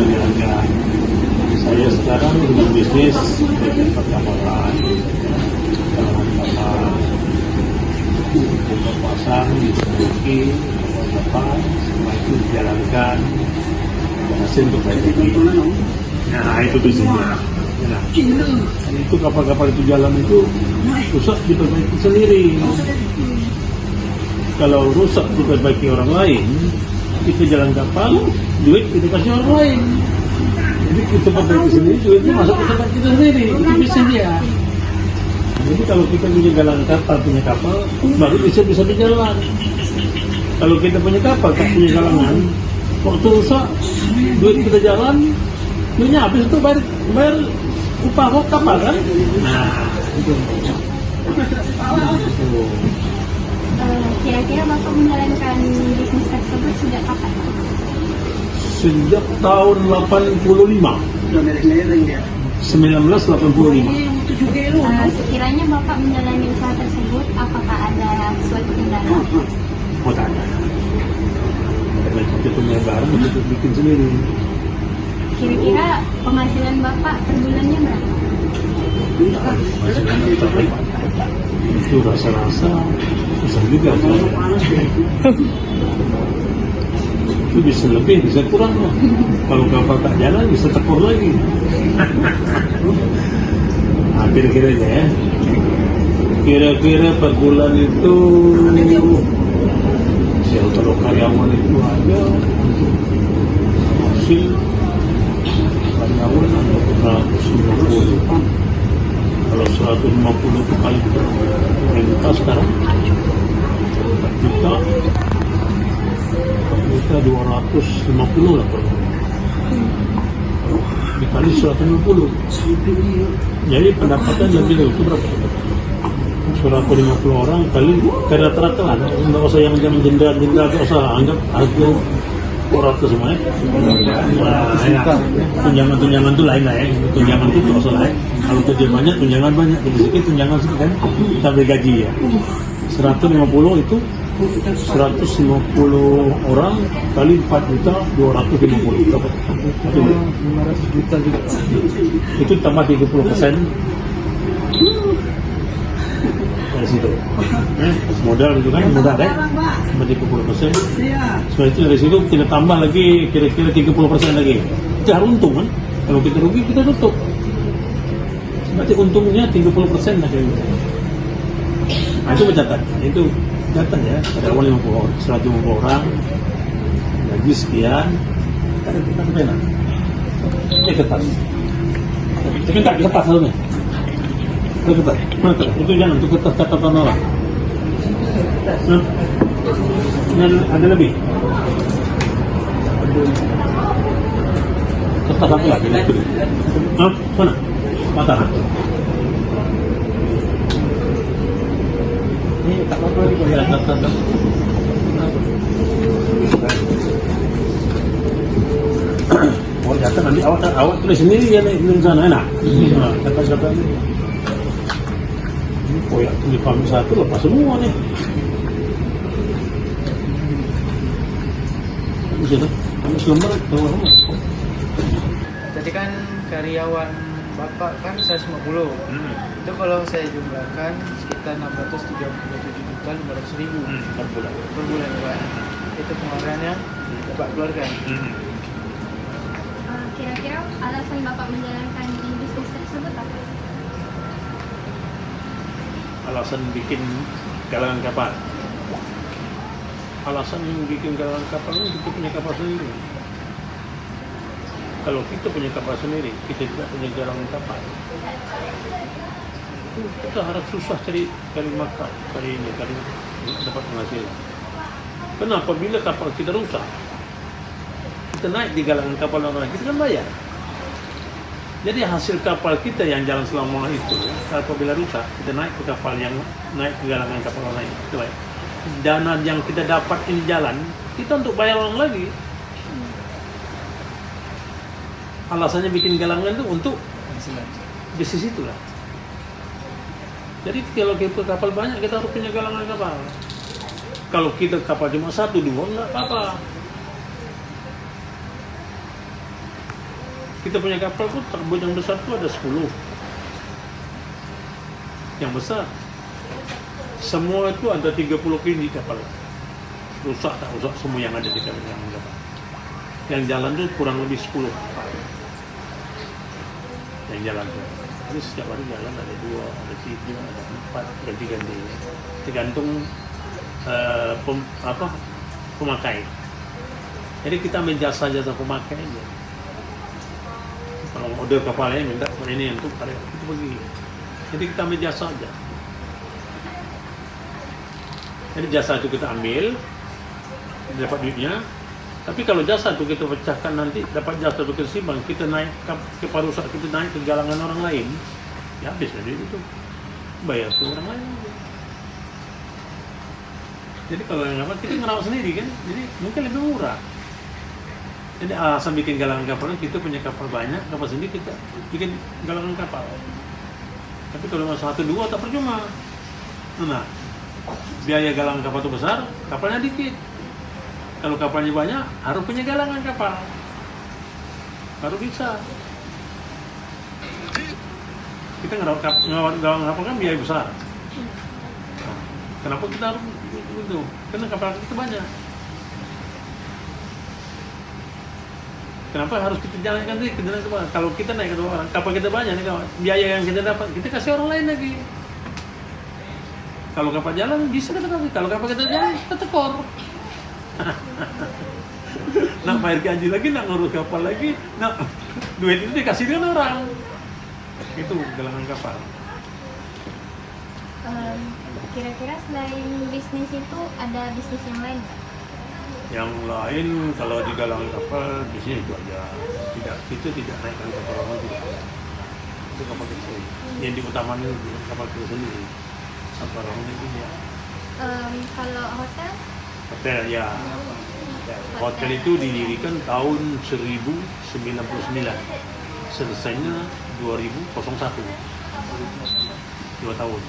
berniaga. Saya sekarang berbisnis di perkapalan, kapal buka pasang, diperbaiki, kapal semua itu dijalankan, berhasil untuk baik ini. Nah itu bisnisnya. Nah, itu kapal-kapal itu jalan itu rusak diperbaiki sendiri. Kalau rusak diperbaiki orang lain, kita jalan kapal, duit kita kasih orang lain. Jadi kita perbaiki sendiri, duitnya masuk ke tempat kita sendiri. Itu bisa dia. Jadi kalau kita punya jalan kapal, punya kapal, baru bisa berjalan. Kalau kita punya kapal, tak punya galangan, waktu rusak, duit kita jalan, duitnya habis itu bayar upah kapal kan? Nah, itu. Kira-kira Bapak menjalankan bisnis tersebut sejak kapan? Sejak tahun 85. 1985. Sekiranya Bapak menjalani usaha tersebut, apakah ada suatu kendala? Oh tak ada. Karena kita punya barang, kita bikin sendiri. Kira-kira penghasilan Bapak per bulannya berapa? Itu rasa-rasa bisa juga itu bisa lebih, bisa kurang lah. Kalau kapal tak jalan bisa tekor lagi. Nah, kira-kira aja ya, kira-kira per bulan itu kalau karyawan itu ada hasil karyawan ada 150. Kalau 150 kali renta sekarang 4 juta 250 lah per bulan. Dikali 150, jadi pendapatan lebih dari itu berapa? 150 orang kali rata-rata lah. Nggak usah yang jendela nggak usah, anggap harga 400 semuanya. Tunjangan itu lain lah ya. Tunjangan itu nggak usah lain. Kalau kerja banyak, tunjangan banyak. Jadi sedikit, tunjangan sedikit kan. Kita beri gaji ya. 150 itu 150 orang kali 4 juta 250 dapat. 500 juta juga. Itu tambah 30% dari situ. Modal itu kan mudah kan? Tambah 30%. Setelah itu dari situ kita tambah lagi kira-kira 30% lagi. Kita harus untung kan? Kalau kita rugi kita tutup. Berarti untungnya 30% lah kira-kira. Nah itu mencatat. Itu catat ya, karyawan 150 orang, gaji sekian, kita pena, kertas, tapi tak kertas halnya, kertas, mana kertas? Itu jangan, itu kertas catatan orang. Ada lebih, kertas apa lagi? Mana? Mata. Ini tak apa lagi boleh tak. Oh jatuh nanti awak tulis sendiri ya di sana enak. Kata-kata ini. Ini koyak tulis kami satu lepas semua nih. Bisa kamu selembar bawa rumah. Tadi kan karyawan Bapak kan 150. Itu kalau saya jumlahkan sekitar 637.500.000 per bulan. Per bulan Pak. Itu pengeluarannya Bapak keluarkan. Kira-kira alasan Bapak menjalankan bisnis tersebut apa? Alasan bikin galangan kapal. Alasan bikin galangan kapal itu kita punya kapal sendiri. Kalau kita punya kapal sendiri, kita tidak punya galangan kapal. Itu kita harus susah cari makan, cari dapat penghasilan. Kenapa? Bila kapal kita rusak, kita naik di galangan kapal orang lain, kita kan bayar. Jadi hasil kapal kita yang jalan selama itu, apabila rusak, kita naik ke kapal yang naik ke galangan kapal orang lain. Itu baik. Dana yang kita dapat ini jalan, kita untuk bayar orang lagi. Alasannya bikin galangan itu untuk bisnis itulah. Jadi kalau kita kapal banyak, kita harus punya galangan kapal. Kalau kita kapal cuma 1, 2, enggak apa-apa. Kita punya kapal pun tugboat yang besar tuh ada 10. Yang besar. Semua itu ada 30 kini kapal. Rusak tak rusak semua yang ada di kapal. Yang jalan tuh kurang lebih 10 kapal. Yang jalan tuh. Jadi setiap hari jalan ada 2, ada 3, ada 4, ganti-ganti. Tergantung pemakai. Jadi kita menjasa-jasa pemakai aja. Kalau order kapalnya minta ini untuk karya itu begini. Jadi kita ambil jasa aja. Jadi jasa itu kita ambil, dapat duitnya. Tapi kalau jasa itu kita pecahkan nanti, dapat jasa itu kita simpan, kita naik ke parusak, kita naik ke galangan orang lain, ya habis duit itu, bayar ke orang lain. Jadi kalau yang apa kita ngerawat sendiri kan, jadi mungkin lebih murah. Jadi asal bikin galangan kapal, kita punya kapal banyak, kapal sendiri kita bikin galangan kapal. Tapi kalau cuma 1-2 tak percuma. Nah, biaya galangan kapal itu besar, kapalnya dikit. Kalau kapalnya banyak, harus punya galangan kapal. Baru bisa. Kita ngerawat galangan kapal kan biaya besar. Nah, kenapa kita harus itu? Karena kapal kita banyak. Kenapa harus kita jalankan sih? Kalau kita naik ke dua orang, kapal kita banyak nih kawan. Biaya yang kita dapat, kita kasih orang lain lagi. Kalau kapal jalan bisa kita kasih. Kalau kapal kita jalan, kita tekor. Nak bayar gaji lagi, nak ngurus kapal lagi, nak duit itu dikasihkan orang. Itu galangan kapal. Kira-kira selain bisnis itu ada bisnis yang lain nggak? Yang lain kalau di galangan kapal bisnis itu aja. Kita tidak naikkan kapal orang tidak ada. Itu kapal kecil. Yang diutamakan itu kapal kecil sendiri. Kapal orang itu ya. Kalau hotel? Hotel ya. Hotel itu didirikan tahun 1099. Selesainya 2001. 2 tahun.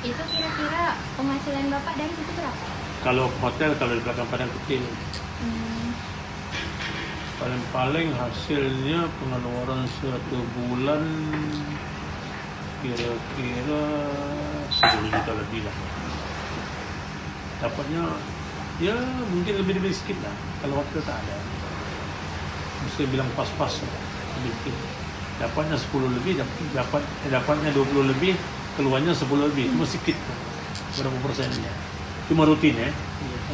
Itu kira-kira penghasilan Bapak dari situ berapa? Kalau hotel, kalau di belakang padang kecil, paling-paling hasilnya pengeluaran 1 bulan kira-kira 10 juta lebih lah. Dapatnya ya mungkin lebih sedikit lah. Kalau hotel tak ada, mesti bilang pas-pas lebih sedikit. Dapatnya 10 lebih, dapatnya 20 lebih, keluarnya 10 lebih, cuma sedikit. Berapa persennya? Cuma rutin ya.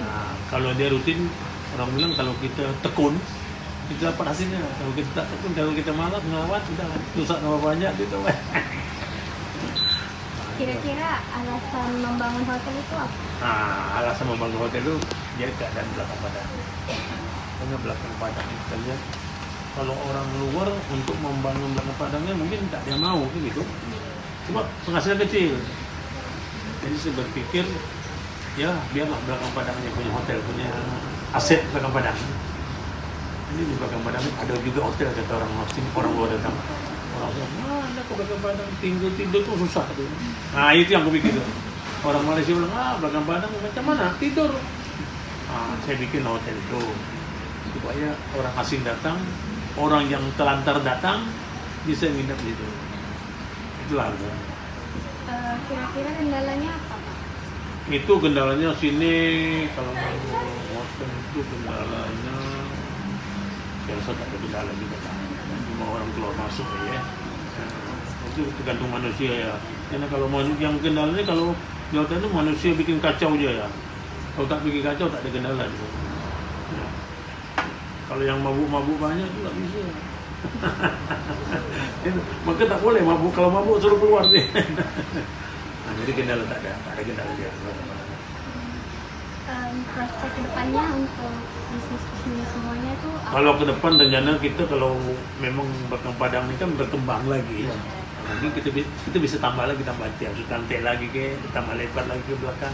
Nah, kalau dia rutin, orang bilang kalau kita tekun, kita dapat hasilnya. Kalau kita tak tekun, kalau kita malas ngawat, udah rusak nama banyak gitu. Kira-kira alasan membangun hotel itu apa? Nah, alasan membangun hotel itu dia keadaan belakang padang. Karena belakang padang kita lihat, kalau orang luar untuk membangun belakang padangnya mungkin tak dia mau gitu. Cuma penghasilan kecil. Jadi saya berpikir ya biarlah belakang padangnya punya hotel, punya aset belakang padang. Ini di belakang padang ada juga hotel kata orang asing, orang luar datang. Orang bilang, ada kok belakang padang tidur tuh susah tuh. Nah itu yang aku pikir tuh. Orang Malaysia bilang, belakang padang macam mana tidur. Saya bikin hotel itu supaya orang asing datang, orang yang telantar datang bisa nginep di situ. Itulah. Kira-kira kendalanya apa, Pak? Itu kendalanya sini kalau hotel itu kendalanya saya rasa tak ada kendala juga, cuma orang keluar masuk ya. Itu tergantung manusia ya. Karena kalau yang kendalanya kalau di hotel itu manusia bikin kacau aja ya. Kalau tak bikin kacau tak ada kendala juga. Ya. Kalau yang mabuk-mabuk banyak itu tak bisa. Maka tak boleh mabuk, kalau mabuk suruh keluar deh. Nah, jadi kendala tak ada kendala dia. Prospek kedepannya untuk bisnis semuanya itu apa? Kalau ke depan rencana kita kalau memang belakang padang ini kan berkembang lagi. Nanti kita bisa tambah lagi, tambah lantai lagi ke, tambah lebar lagi ke belakang.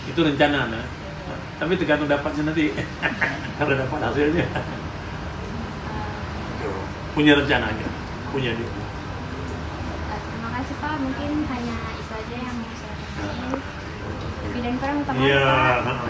Itu rencana nah. Tapi tergantung dapatnya nanti. Kalau dapat hasilnya. Punya rencananya, punya dia. Terima kasih Pak, mungkin hanya itu aja yang mau saya tanyain. Lebih dan kurang minta maaf, Iya. Pak.